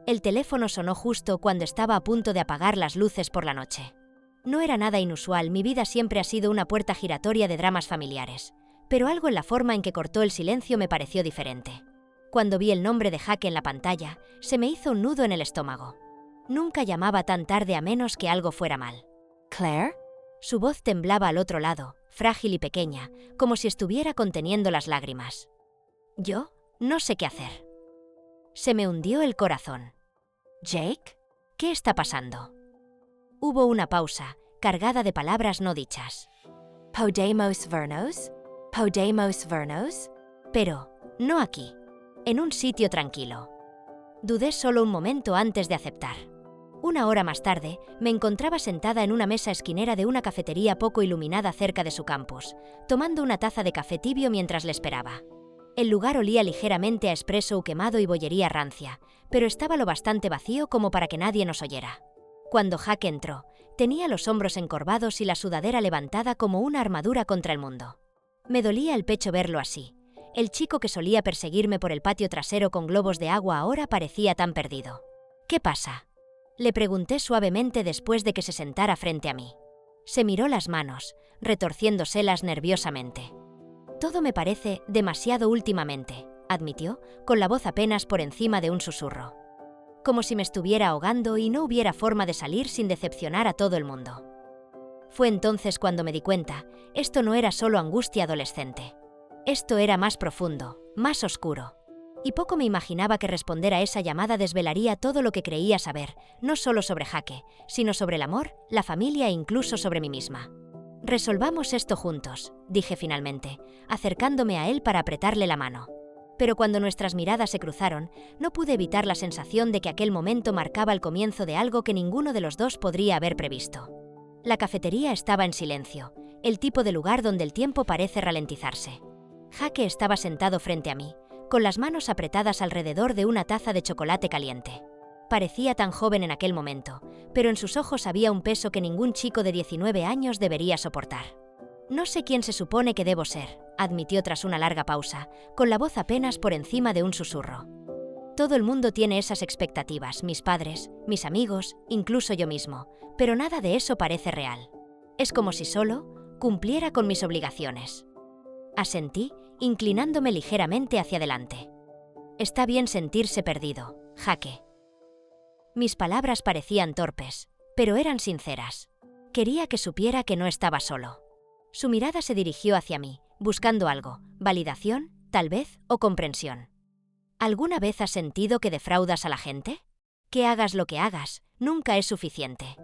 El teléfono sonó justo cuando estaba a punto de apagar las luces por la noche. No era nada inusual, mi vida siempre ha sido una puerta giratoria de dramas familiares, pero algo en la forma en que cortó el silencio me pareció diferente. Cuando vi el nombre de Jake en la pantalla, se me hizo un nudo en el estómago. Nunca llamaba tan tarde a menos que algo fuera mal. ¿Claire? Su voz temblaba al otro lado, frágil y pequeña, como si estuviera conteniendo las lágrimas. Yo no sé qué hacer. Se me hundió el corazón. ¿Jake? ¿Qué está pasando? Hubo una pausa, cargada de palabras no dichas. ¿Podemos vernos? ¿Podemos vernos? Pero, no aquí. En un sitio tranquilo. Dudé solo un momento antes de aceptar. Una hora más tarde, me encontraba sentada en una mesa esquinera de una cafetería poco iluminada cerca de su campus, tomando una taza de café tibio mientras le esperaba. El lugar olía ligeramente a espresso quemado y bollería rancia, pero estaba lo bastante vacío como para que nadie nos oyera. Cuando Jake entró, tenía los hombros encorvados y la sudadera levantada como una armadura contra el mundo. Me dolía el pecho verlo así. El chico que solía perseguirme por el patio trasero con globos de agua ahora parecía tan perdido. ¿Qué pasa?, le pregunté suavemente después de que se sentara frente a mí. Se miró las manos, retorciéndoselas nerviosamente. Todo me parece demasiado últimamente, admitió, con la voz apenas por encima de un susurro. Como si me estuviera ahogando y no hubiera forma de salir sin decepcionar a todo el mundo. Fue entonces cuando me di cuenta, esto no era solo angustia adolescente. Esto era más profundo, más oscuro. Y poco me imaginaba que responder a esa llamada desvelaría todo lo que creía saber, no solo sobre Jake, sino sobre el amor, la familia e incluso sobre mí misma. «Resolvamos esto juntos», dije finalmente, acercándome a él para apretarle la mano. Pero cuando nuestras miradas se cruzaron, no pude evitar la sensación de que aquel momento marcaba el comienzo de algo que ninguno de los dos podría haber previsto. La cafetería estaba en silencio, el tipo de lugar donde el tiempo parece ralentizarse. Jake estaba sentado frente a mí, con las manos apretadas alrededor de una taza de chocolate caliente. Parecía tan joven en aquel momento, pero en sus ojos había un peso que ningún chico de 19 años debería soportar. «No sé quién se supone que debo ser», admitió tras una larga pausa, con la voz apenas por encima de un susurro. «Todo el mundo tiene esas expectativas, mis padres, mis amigos, incluso yo mismo, pero nada de eso parece real. Es como si solo cumpliera con mis obligaciones». Asentí, inclinándome ligeramente hacia adelante. «Está bien sentirse perdido, Jake». Mis palabras parecían torpes, pero eran sinceras. Quería que supiera que no estaba solo. Su mirada se dirigió hacia mí, buscando algo, validación, tal vez, o comprensión. ¿Alguna vez has sentido que defraudas a la gente? Que hagas lo que hagas, nunca es suficiente.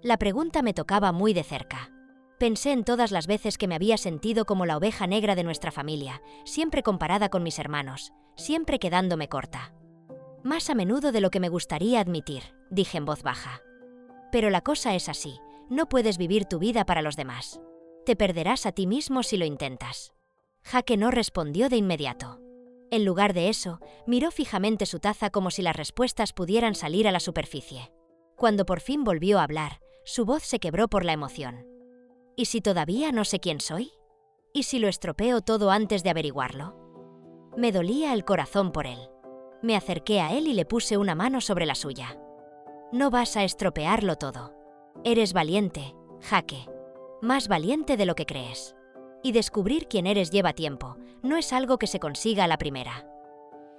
La pregunta me tocaba muy de cerca. Pensé en todas las veces que me había sentido como la oveja negra de nuestra familia, siempre comparada con mis hermanos, siempre quedándome corta. «Más a menudo de lo que me gustaría admitir», dije en voz baja. «Pero la cosa es así, no puedes vivir tu vida para los demás. Te perderás a ti mismo si lo intentas». Jake no respondió de inmediato. En lugar de eso, miró fijamente su taza como si las respuestas pudieran salir a la superficie. Cuando por fin volvió a hablar, su voz se quebró por la emoción. «¿Y si todavía no sé quién soy? ¿Y si lo estropeo todo antes de averiguarlo?» Me dolía el corazón por él. Me acerqué a él y le puse una mano sobre la suya. «No vas a estropearlo todo. Eres valiente, Jake. Más valiente de lo que crees. Y descubrir quién eres lleva tiempo, no es algo que se consiga a la primera».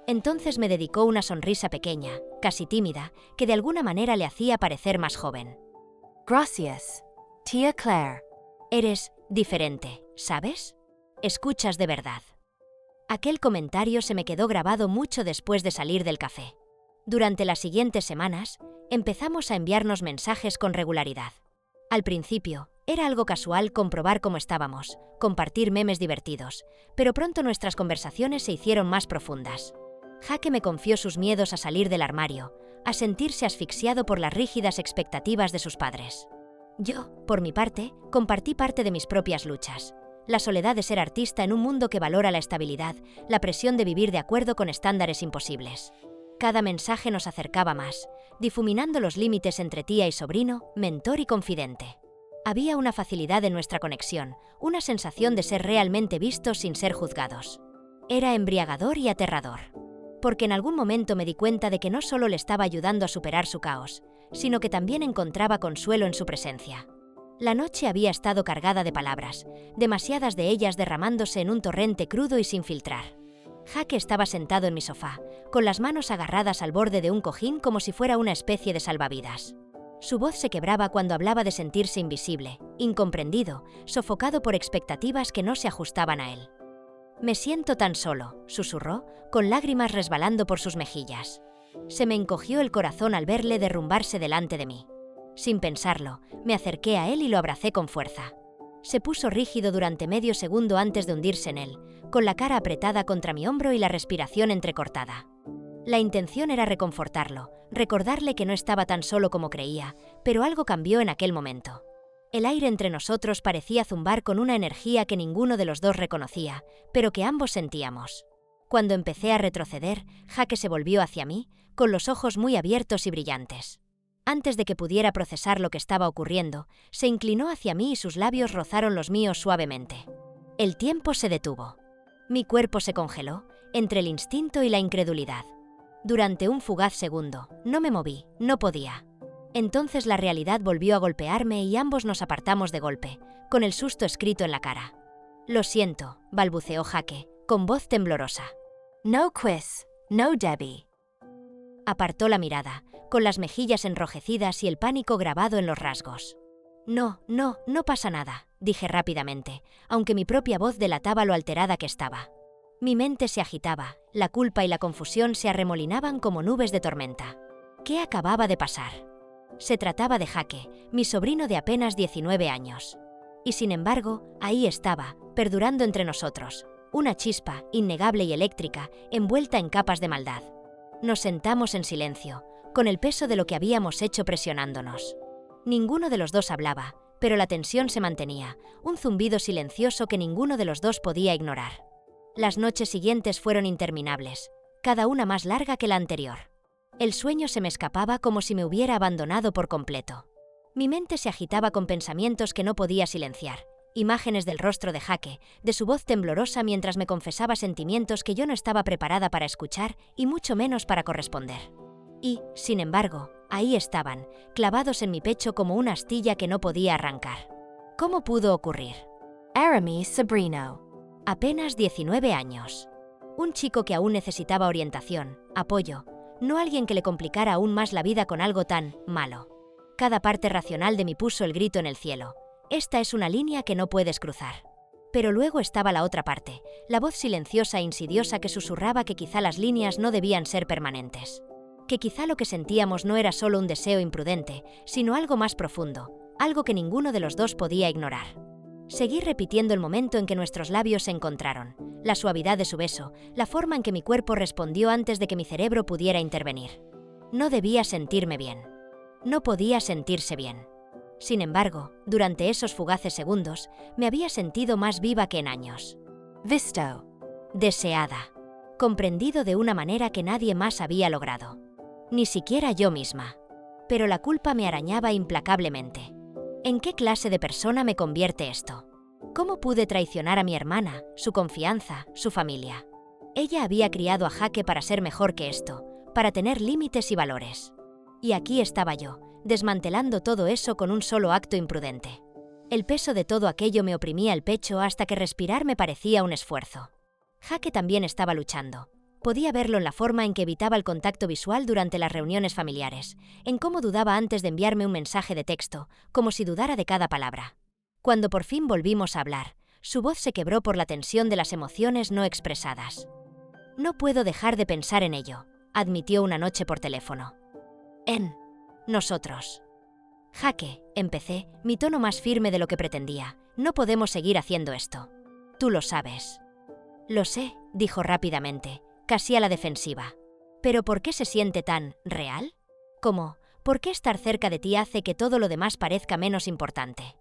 Entonces me dedicó una sonrisa pequeña, casi tímida, que de alguna manera le hacía parecer más joven. «Gracias, tía Claire». «Eres diferente, ¿sabes? Escuchas de verdad». Aquel comentario se me quedó grabado mucho después de salir del café. Durante las siguientes semanas, empezamos a enviarnos mensajes con regularidad. Al principio, era algo casual comprobar cómo estábamos, compartir memes divertidos, pero pronto nuestras conversaciones se hicieron más profundas. Jake me confió sus miedos a salir del armario, a sentirse asfixiado por las rígidas expectativas de sus padres. Yo, por mi parte, compartí parte de mis propias luchas. La soledad de ser artista en un mundo que valora la estabilidad, la presión de vivir de acuerdo con estándares imposibles. Cada mensaje nos acercaba más, difuminando los límites entre tía y sobrino, mentor y confidente. Había una facilidad en nuestra conexión, una sensación de ser realmente vistos sin ser juzgados. Era embriagador y aterrador. porque en algún momento me di cuenta de que no solo le estaba ayudando a superar su caos, sino que también encontraba consuelo en su presencia. La noche había estado cargada de palabras, demasiadas de ellas derramándose en un torrente crudo y sin filtrar. Jake estaba sentado en mi sofá, con las manos agarradas al borde de un cojín como si fuera una especie de salvavidas. Su voz se quebraba cuando hablaba de sentirse invisible, incomprendido, sofocado por expectativas que no se ajustaban a él. «Me siento tan solo», susurró, con lágrimas resbalando por sus mejillas. Se me encogió el corazón al verle derrumbarse delante de mí. Sin pensarlo, me acerqué a él y lo abracé con fuerza. Se puso rígido durante medio segundo antes de hundirse en él, con la cara apretada contra mi hombro y la respiración entrecortada. La intención era reconfortarlo, recordarle que no estaba tan solo como creía, pero algo cambió en aquel momento. El aire entre nosotros parecía zumbar con una energía que ninguno de los dos reconocía, pero que ambos sentíamos. Cuando empecé a retroceder, Jake se volvió hacia mí, con los ojos muy abiertos y brillantes. Antes de que pudiera procesar lo que estaba ocurriendo, se inclinó hacia mí y sus labios rozaron los míos suavemente. El tiempo se detuvo. Mi cuerpo se congeló, entre el instinto y la incredulidad. Durante un fugaz segundo, no me moví, no podía. Entonces la realidad volvió a golpearme y ambos nos apartamos de golpe, con el susto escrito en la cara. «Lo siento», balbuceó Jake, con voz temblorosa. No quiz, no Debbie. Apartó la mirada, con las mejillas enrojecidas y el pánico grabado en los rasgos. No pasa nada», dije rápidamente, aunque mi propia voz delataba lo alterada que estaba. Mi mente se agitaba, la culpa y la confusión se arremolinaban como nubes de tormenta. ¿Qué acababa de pasar? Se trataba de Jake, mi sobrino de apenas 19 años. Y sin embargo, ahí estaba, perdurando entre nosotros, una chispa, innegable y eléctrica, envuelta en capas de maldad. Nos sentamos en silencio, con el peso de lo que habíamos hecho presionándonos. Ninguno de los dos hablaba, pero la tensión se mantenía, un zumbido silencioso que ninguno de los dos podía ignorar. Las noches siguientes fueron interminables, cada una más larga que la anterior. El sueño se me escapaba como si me hubiera abandonado por completo. Mi mente se agitaba con pensamientos que no podía silenciar, imágenes del rostro de Jake, de su voz temblorosa mientras me confesaba sentimientos que yo no estaba preparada para escuchar y mucho menos para corresponder. Y, sin embargo, ahí estaban, clavados en mi pecho como una astilla que no podía arrancar. ¿Cómo pudo ocurrir? Aramis Sobrino. Apenas 19 años. Un chico que aún necesitaba orientación, apoyo, no alguien que le complicara aún más la vida con algo tan malo. Cada parte racional de mí puso el grito en el cielo. Esta es una línea que no puedes cruzar. Pero luego estaba la otra parte, la voz silenciosa e insidiosa que susurraba que quizá las líneas no debían ser permanentes. Que quizá lo que sentíamos no era solo un deseo imprudente, sino algo más profundo, algo que ninguno de los dos podía ignorar. Seguí repitiendo el momento en que nuestros labios se encontraron, la suavidad de su beso, la forma en que mi cuerpo respondió antes de que mi cerebro pudiera intervenir. No debía sentirme bien. No podía sentirse bien. Sin embargo, durante esos fugaces segundos, me había sentido más viva que en años. Visto. Deseada. Comprendido de una manera que nadie más había logrado. Ni siquiera yo misma. Pero la culpa me arañaba implacablemente. ¿En qué clase de persona me convierte esto? ¿Cómo pude traicionar a mi hermana, su confianza, su familia? Ella había criado a Jake para ser mejor que esto, para tener límites y valores. Y aquí estaba yo, desmantelando todo eso con un solo acto imprudente. El peso de todo aquello me oprimía el pecho hasta que respirar me parecía un esfuerzo. Jake también estaba luchando. Podía verlo en la forma en que evitaba el contacto visual durante las reuniones familiares, en cómo dudaba antes de enviarme un mensaje de texto, como si dudara de cada palabra. Cuando por fin volvimos a hablar, su voz se quebró por la tensión de las emociones no expresadas. «No puedo dejar de pensar en ello», admitió una noche por teléfono. «En nosotros». «Jake», empecé, mi tono más firme de lo que pretendía, «no podemos seguir haciendo esto. Tú lo sabes». «Lo sé», dijo rápidamente, casi a la defensiva. «¿Pero por qué se siente tan real? ¿Cómo? ¿Por qué estar cerca de ti hace que todo lo demás parezca menos importante?»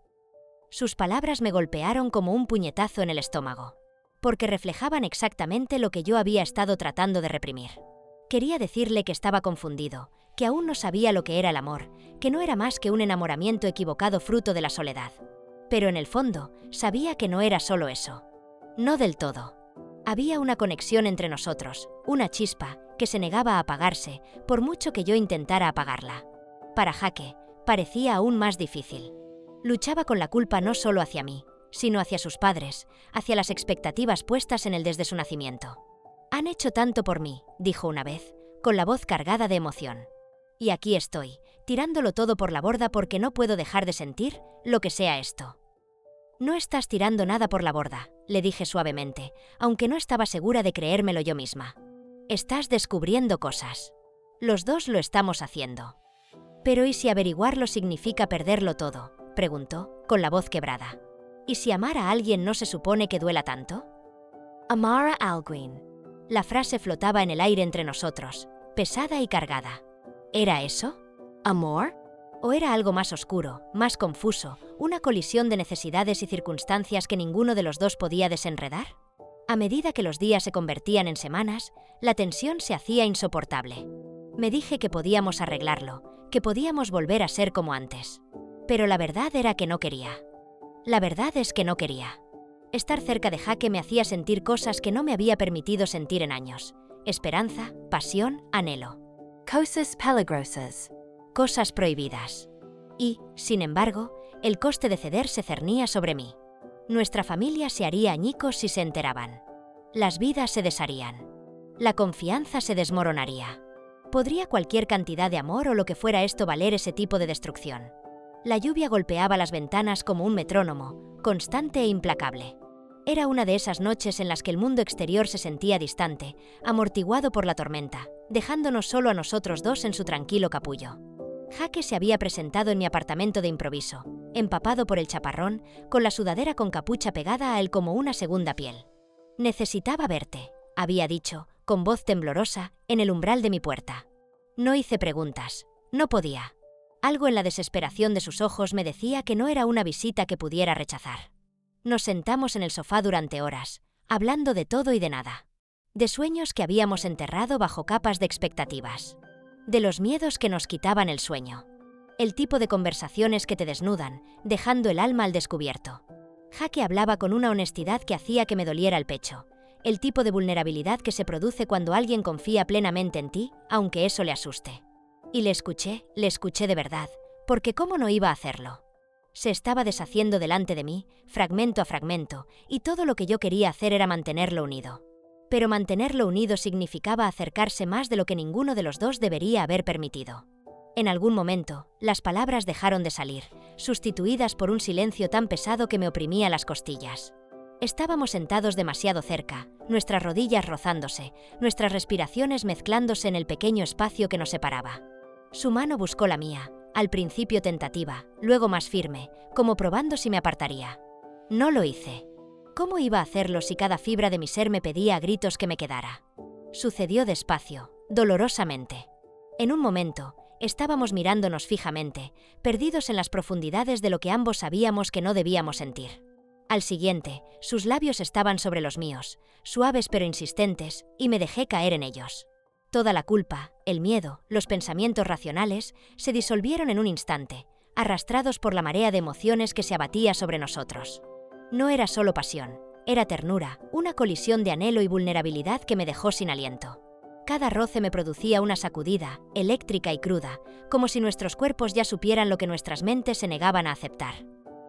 Sus palabras me golpearon como un puñetazo en el estómago, porque reflejaban exactamente lo que yo había estado tratando de reprimir. Quería decirle que estaba confundido, que aún no sabía lo que era el amor, que no era más que un enamoramiento equivocado fruto de la soledad. Pero en el fondo, sabía que no era solo eso. No del todo. Había una conexión entre nosotros, una chispa, que se negaba a apagarse, por mucho que yo intentara apagarla. Para Jake, parecía aún más difícil. Luchaba con la culpa no solo hacia mí, sino hacia sus padres, hacia las expectativas puestas en él desde su nacimiento. «Han hecho tanto por mí», dijo una vez, con la voz cargada de emoción. «Y aquí estoy, tirándolo todo por la borda porque no puedo dejar de sentir lo que sea esto». «No estás tirando nada por la borda», le dije suavemente, aunque no estaba segura de creérmelo yo misma. «Estás descubriendo cosas. Los dos lo estamos haciendo». «¿Pero y si averiguarlo significa perderlo todo?», preguntó, con la voz quebrada. «¿Y si amar a alguien no se supone que duela tanto?». Amara Alguien. La frase flotaba en el aire entre nosotros, pesada y cargada. ¿Era eso? Amor? ¿O era algo más oscuro, más confuso, una colisión de necesidades y circunstancias que ninguno de los dos podía desenredar? A medida que los días se convertían en semanas, la tensión se hacía insoportable. Me dije que podíamos arreglarlo, que podíamos volver a ser como antes. Pero la verdad era que no quería. La verdad es que no quería. Estar cerca de Jake me hacía sentir cosas que no me había permitido sentir en años. Esperanza, pasión, anhelo. Cosas peligrosas. Cosas prohibidas. Y, sin embargo, el coste de ceder se cernía sobre mí. Nuestra familia se haría añicos si se enteraban. Las vidas se desharían. La confianza se desmoronaría. ¿Podría cualquier cantidad de amor o lo que fuera esto valer ese tipo de destrucción? La lluvia golpeaba las ventanas como un metrónomo, constante e implacable. Era una de esas noches en las que el mundo exterior se sentía distante, amortiguado por la tormenta, dejándonos solo a nosotros dos en su tranquilo capullo. Jake se había presentado en mi apartamento de improviso, empapado por el chaparrón, con la sudadera con capucha pegada a él como una segunda piel. «Necesitaba verte», había dicho, con voz temblorosa, en el umbral de mi puerta. No hice preguntas. No podía. Algo en la desesperación de sus ojos me decía que no era una visita que pudiera rechazar. Nos sentamos en el sofá durante horas, hablando de todo y de nada. De sueños que habíamos enterrado bajo capas de expectativas. De los miedos que nos quitaban el sueño. El tipo de conversaciones que te desnudan, dejando el alma al descubierto. Jake hablaba con una honestidad que hacía que me doliera el pecho. El tipo de vulnerabilidad que se produce cuando alguien confía plenamente en ti, aunque eso le asuste. Y le escuché de verdad, porque ¿cómo no iba a hacerlo? Se estaba deshaciendo delante de mí, fragmento a fragmento, y todo lo que yo quería hacer era mantenerlo unido. Pero mantenerlo unido significaba acercarse más de lo que ninguno de los dos debería haber permitido. En algún momento, las palabras dejaron de salir, sustituidas por un silencio tan pesado que me oprimía las costillas. Estábamos sentados demasiado cerca, nuestras rodillas rozándose, nuestras respiraciones mezclándose en el pequeño espacio que nos separaba. Su mano buscó la mía, al principio tentativa, luego más firme, como probando si me apartaría. No lo hice. ¿Cómo iba a hacerlo si cada fibra de mi ser me pedía a gritos que me quedara? Sucedió despacio, dolorosamente. En un momento, estábamos mirándonos fijamente, perdidos en las profundidades de lo que ambos sabíamos que no debíamos sentir. Al siguiente, sus labios estaban sobre los míos, suaves pero insistentes, y me dejé caer en ellos. Toda la culpa, el miedo, los pensamientos racionales, se disolvieron en un instante, arrastrados por la marea de emociones que se abatía sobre nosotros. No era solo pasión, era ternura, una colisión de anhelo y vulnerabilidad que me dejó sin aliento. Cada roce me producía una sacudida, eléctrica y cruda, como si nuestros cuerpos ya supieran lo que nuestras mentes se negaban a aceptar.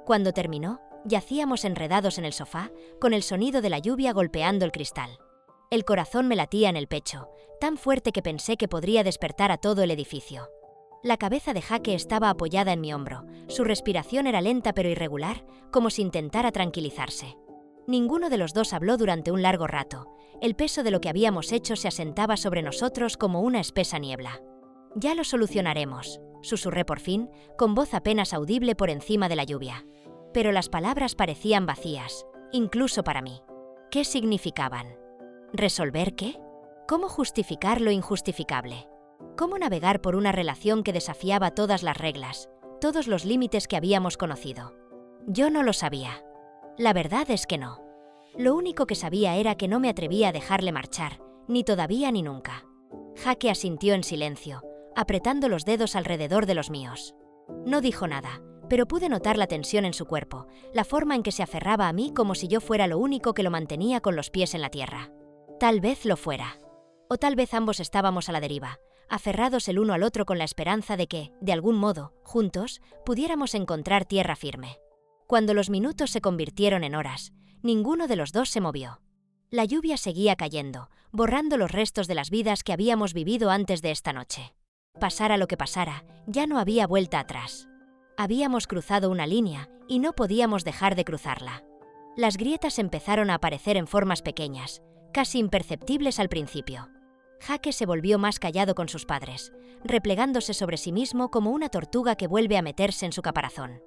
Cuando terminó, yacíamos enredados en el sofá, con el sonido de la lluvia golpeando el cristal. El corazón me latía en el pecho, tan fuerte que pensé que podría despertar a todo el edificio. La cabeza de Jake estaba apoyada en mi hombro, su respiración era lenta pero irregular, como si intentara tranquilizarse. Ninguno de los dos habló durante un largo rato. El peso de lo que habíamos hecho se asentaba sobre nosotros como una espesa niebla. «Ya lo solucionaremos», susurré por fin, con voz apenas audible por encima de la lluvia. Pero las palabras parecían vacías, incluso para mí. ¿Qué significaban? ¿Resolver qué? ¿Cómo justificar lo injustificable? ¿Cómo navegar por una relación que desafiaba todas las reglas, todos los límites que habíamos conocido? Yo no lo sabía. La verdad es que no. Lo único que sabía era que no me atrevía a dejarle marchar, ni todavía ni nunca. Jake asintió en silencio, apretando los dedos alrededor de los míos. No dijo nada, pero pude notar la tensión en su cuerpo, la forma en que se aferraba a mí como si yo fuera lo único que lo mantenía con los pies en la tierra. Tal vez lo fuera. O tal vez ambos estábamos a la deriva, aferrados el uno al otro con la esperanza de que, de algún modo, juntos, pudiéramos encontrar tierra firme. Cuando los minutos se convirtieron en horas, ninguno de los dos se movió. La lluvia seguía cayendo, borrando los restos de las vidas que habíamos vivido antes de esta noche. Pasara lo que pasara, ya no había vuelta atrás. Habíamos cruzado una línea y no podíamos dejar de cruzarla. Las grietas empezaron a aparecer en formas pequeñas, casi imperceptibles al principio. Jake se volvió más callado con sus padres, replegándose sobre sí mismo como una tortuga que vuelve a meterse en su caparazón.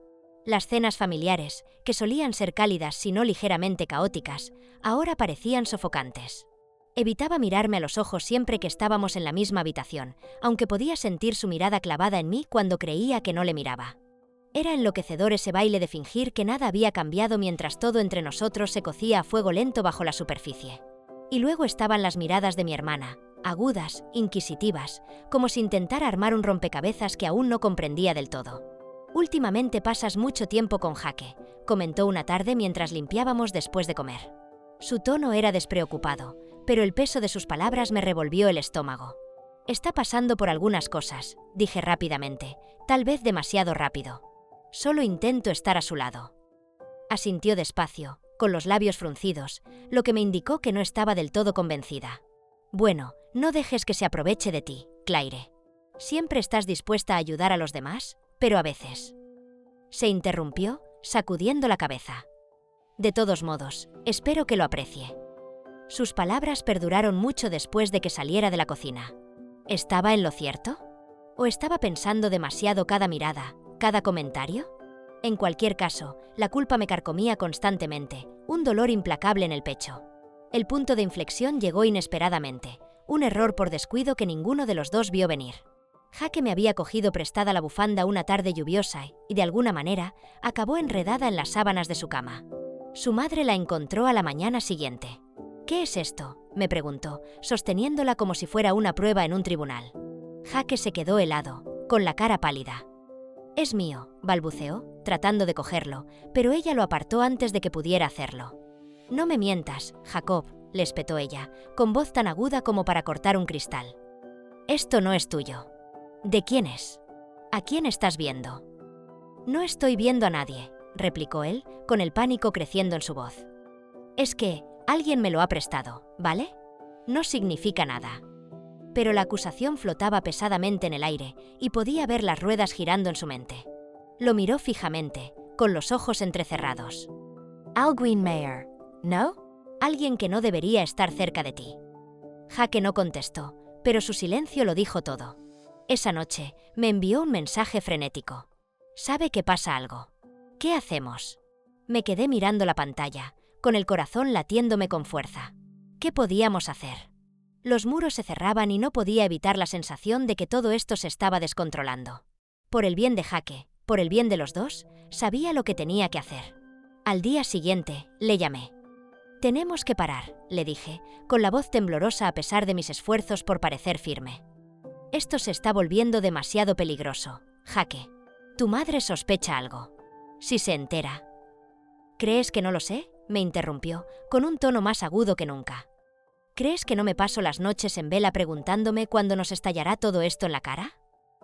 Las cenas familiares, que solían ser cálidas si no ligeramente caóticas, ahora parecían sofocantes. Evitaba mirarme a los ojos siempre que estábamos en la misma habitación, aunque podía sentir su mirada clavada en mí cuando creía que no le miraba. Era enloquecedor ese baile de fingir que nada había cambiado mientras todo entre nosotros se cocía a fuego lento bajo la superficie. Y luego estaban las miradas de mi hermana, agudas, inquisitivas, como si intentara armar un rompecabezas que aún no comprendía del todo. «Últimamente pasas mucho tiempo con Jake», comentó una tarde mientras limpiábamos después de comer. Su tono era despreocupado, pero el peso de sus palabras me revolvió el estómago. «Está pasando por algunas cosas», dije rápidamente, tal vez demasiado rápido. «Solo intento estar a su lado». Asintió despacio, con los labios fruncidos, lo que me indicó que no estaba del todo convencida. «Bueno, no dejes que se aproveche de ti, Claire. Siempre estás dispuesta a ayudar a los demás, pero a veces». Se interrumpió, sacudiendo la cabeza. «De todos modos, espero que lo aprecie». Sus palabras perduraron mucho después de que saliera de la cocina. ¿Estaba en lo cierto? ¿O estaba pensando demasiado cada mirada, cada comentario? En cualquier caso, la culpa me carcomía constantemente, un dolor implacable en el pecho. El punto de inflexión llegó inesperadamente, un error por descuido que ninguno de los dos vio venir. Jake me había cogido prestada la bufanda una tarde lluviosa y, de alguna manera, acabó enredada en las sábanas de su cama. Su madre la encontró a la mañana siguiente. «¿Qué es esto?», me preguntó, sosteniéndola como si fuera una prueba en un tribunal. Jake se quedó helado, con la cara pálida. «Es mío», balbuceó, tratando de cogerlo, pero ella lo apartó antes de que pudiera hacerlo. «No me mientas, Jacob», le espetó ella, con voz tan aguda como para cortar un cristal. «Esto no es tuyo». «¿De quién es? ¿A quién estás viendo?» «No estoy viendo a nadie», replicó él, con el pánico creciendo en su voz. «Es que alguien me lo ha prestado, ¿vale? No significa nada». Pero la acusación flotaba pesadamente en el aire y podía ver las ruedas girando en su mente. Lo miró fijamente, con los ojos entrecerrados. Alguien Mayer, ¿no? «Alguien que no debería estar cerca de ti». Jake no contestó, pero su silencio lo dijo todo. Esa noche me envió un mensaje frenético. «Sabe que pasa algo. ¿Qué hacemos?» Me quedé mirando la pantalla, con el corazón latiéndome con fuerza. ¿Qué podíamos hacer? Los muros se cerraban y no podía evitar la sensación de que todo esto se estaba descontrolando. Por el bien de Jake, por el bien de los dos, sabía lo que tenía que hacer. Al día siguiente, le llamé. «Tenemos que parar», le dije, con la voz temblorosa a pesar de mis esfuerzos por parecer firme. «Esto se está volviendo demasiado peligroso, Jake. Tu madre sospecha algo. Si se entera». «¿Crees que no lo sé?», me interrumpió, con un tono más agudo que nunca. «¿Crees que no me paso las noches en vela preguntándome cuándo nos estallará todo esto en la cara?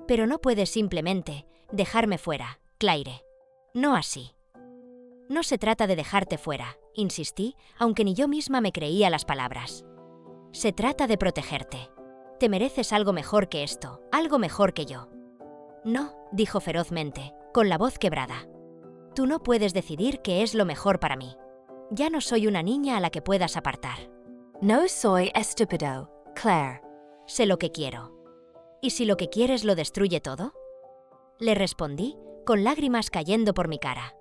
Pero no puedes simplemente dejarme fuera, Claire. No así». «No se trata de dejarte fuera», insistí, aunque ni yo misma me creía las palabras. «Se trata de protegerte. Te mereces algo mejor que esto, algo mejor que yo». «No», dijo ferozmente, con la voz quebrada. «Tú no puedes decidir qué es lo mejor para mí. Ya no soy una niña a la que puedas apartar». No soy estúpido, Claire. «Sé lo que quiero». «¿Y si lo que quieres lo destruye todo?», le respondí, con lágrimas cayendo por mi cara.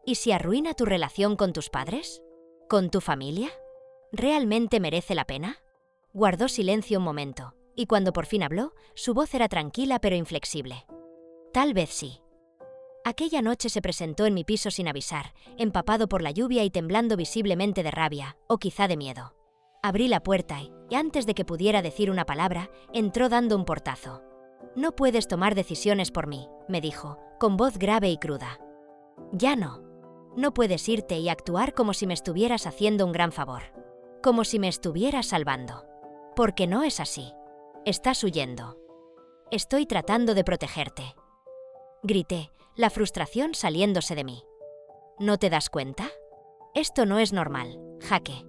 «¿Y si arruina tu relación con tus padres? ¿Con tu familia? ¿Realmente merece la pena?». Guardó silencio un momento, y cuando por fin habló, su voz era tranquila pero inflexible. «Tal vez sí». Aquella noche se presentó en mi piso sin avisar, empapado por la lluvia y temblando visiblemente de rabia, o quizá de miedo. Abrí la puerta y antes de que pudiera decir una palabra, entró dando un portazo. «No puedes tomar decisiones por mí», me dijo, con voz grave y cruda. «Ya no. No puedes irte y actuar como si me estuvieras haciendo un gran favor. Como si me estuvieras salvando. Porque no es así. Estás huyendo. Estoy tratando de protegerte. Grité, la frustración saliéndose de mí. ¿No te das cuenta? Esto no es normal, Jake.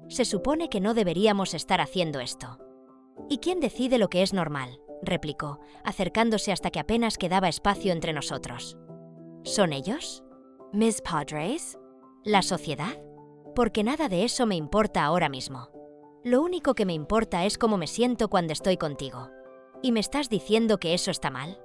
Se supone que no deberíamos estar haciendo esto. ¿Y quién decide lo que es normal?, replicó, acercándose hasta que apenas quedaba espacio entre nosotros. ¿Son ellos? Mis padres? ¿La sociedad? Porque nada de eso me importa ahora mismo. Lo único que me importa es cómo me siento cuando estoy contigo. ¿Y me estás diciendo que eso está mal?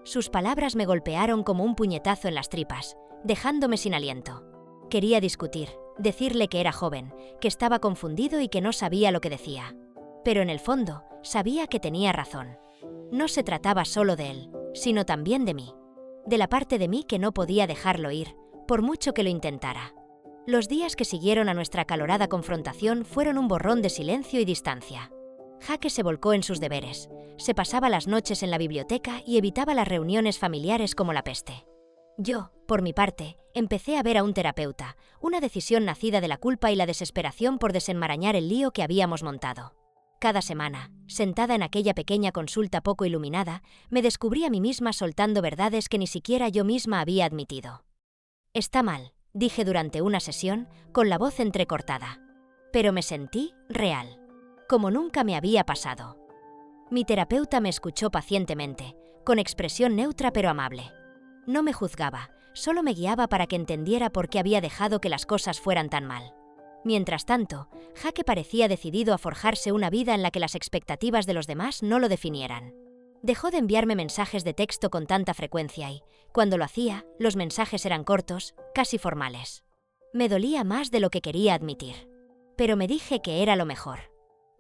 Sus palabras me golpearon como un puñetazo en las tripas, dejándome sin aliento. Quería discutir, decirle que era joven, que estaba confundido y que no sabía lo que decía. Pero en el fondo, sabía que tenía razón. No se trataba solo de él, sino también de mí. De la parte de mí que no podía dejarlo ir, por mucho que lo intentara. Los días que siguieron a nuestra acalorada confrontación fueron un borrón de silencio y distancia. Jake se volcó en sus deberes, se pasaba las noches en la biblioteca y evitaba las reuniones familiares como la peste. Yo, por mi parte, empecé a ver a un terapeuta, una decisión nacida de la culpa y la desesperación por desenmarañar el lío que habíamos montado. Cada semana, sentada en aquella pequeña consulta poco iluminada, me descubrí a mí misma soltando verdades que ni siquiera yo misma había admitido. Está mal, dije durante una sesión, con la voz entrecortada. Pero me sentí real, como nunca me había pasado. Mi terapeuta me escuchó pacientemente, con expresión neutra pero amable. No me juzgaba, solo me guiaba para que entendiera por qué había dejado que las cosas fueran tan mal. Mientras tanto, Jake parecía decidido a forjarse una vida en la que las expectativas de los demás no lo definieran. Dejó de enviarme mensajes de texto con tanta frecuencia y, cuando lo hacía, los mensajes eran cortos, casi formales. Me dolía más de lo que quería admitir. Pero me dije que era lo mejor.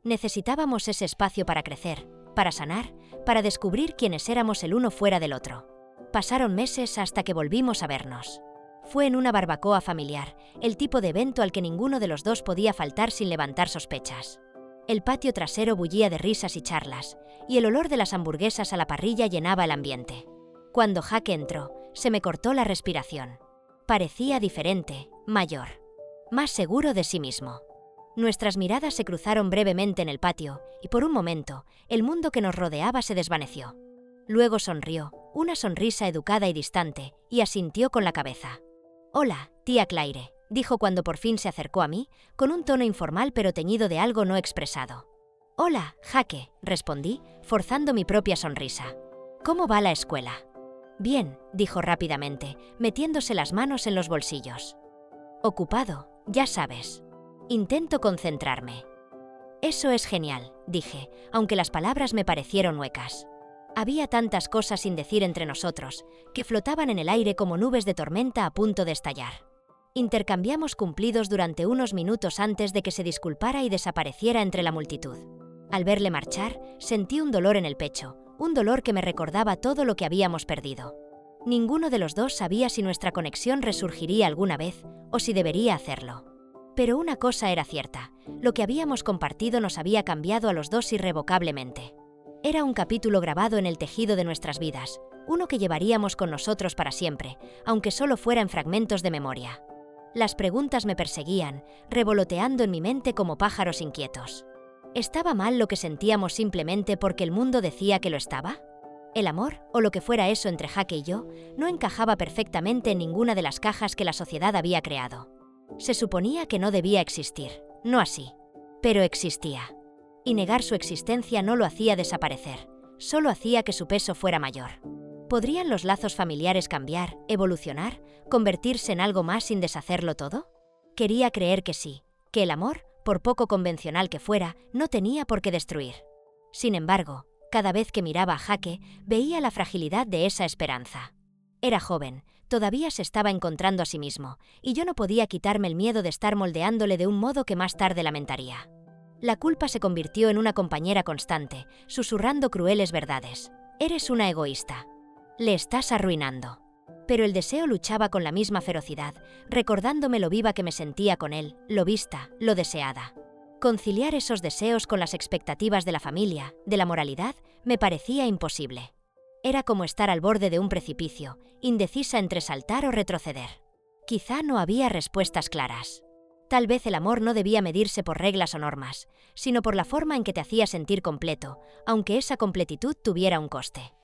Necesitábamos ese espacio para crecer, para sanar, para descubrir quiénes éramos el uno fuera del otro. Pasaron meses hasta que volvimos a vernos. Fue en una barbacoa familiar, el tipo de evento al que ninguno de los dos podía faltar sin levantar sospechas. El patio trasero bullía de risas y charlas, y el olor de las hamburguesas a la parrilla llenaba el ambiente. Cuando Jake entró, se me cortó la respiración. Parecía diferente, mayor, más seguro de sí mismo. Nuestras miradas se cruzaron brevemente en el patio, y por un momento, el mundo que nos rodeaba se desvaneció. Luego sonrió, una sonrisa educada y distante, y asintió con la cabeza. «Hola, tía Claire», dijo cuando por fin se acercó a mí, con un tono informal pero teñido de algo no expresado. «Hola, Jake», respondí, forzando mi propia sonrisa. «¿Cómo va la escuela?» «Bien», dijo rápidamente, metiéndose las manos en los bolsillos. «Ocupado, ya sabes. Intento concentrarme». «Eso es genial», dije, aunque las palabras me parecieron huecas. Había tantas cosas sin decir entre nosotros, que flotaban en el aire como nubes de tormenta a punto de estallar. Intercambiamos cumplidos durante unos minutos antes de que se disculpara y desapareciera entre la multitud. Al verle marchar, sentí un dolor en el pecho, un dolor que me recordaba todo lo que habíamos perdido. Ninguno de los dos sabía si nuestra conexión resurgiría alguna vez, o si debería hacerlo. Pero una cosa era cierta, lo que habíamos compartido nos había cambiado a los dos irrevocablemente. Era un capítulo grabado en el tejido de nuestras vidas, uno que llevaríamos con nosotros para siempre, aunque solo fuera en fragmentos de memoria. Las preguntas me perseguían, revoloteando en mi mente como pájaros inquietos. ¿Estaba mal lo que sentíamos simplemente porque el mundo decía que lo estaba? El amor, o lo que fuera eso entre Jake y yo, no encajaba perfectamente en ninguna de las cajas que la sociedad había creado. Se suponía que no debía existir, no así. Pero existía. Y negar su existencia no lo hacía desaparecer, solo hacía que su peso fuera mayor. ¿Podrían los lazos familiares cambiar, evolucionar, convertirse en algo más sin deshacerlo todo? Quería creer que sí, que el amor, por poco convencional que fuera, no tenía por qué destruir. Sin embargo, cada vez que miraba a Jake, veía la fragilidad de esa esperanza. Era joven, todavía se estaba encontrando a sí mismo, y yo no podía quitarme el miedo de estar moldeándole de un modo que más tarde lamentaría. La culpa se convirtió en una compañera constante, susurrando crueles verdades. «Eres una egoísta. Le estás arruinando». Pero el deseo luchaba con la misma ferocidad, recordándome lo viva que me sentía con él, lo vista, lo deseada. Conciliar esos deseos con las expectativas de la familia, de la moralidad, me parecía imposible. Era como estar al borde de un precipicio, indecisa entre saltar o retroceder. Quizá no había respuestas claras. Tal vez el amor no debía medirse por reglas o normas, sino por la forma en que te hacía sentir completo, aunque esa completitud tuviera un coste.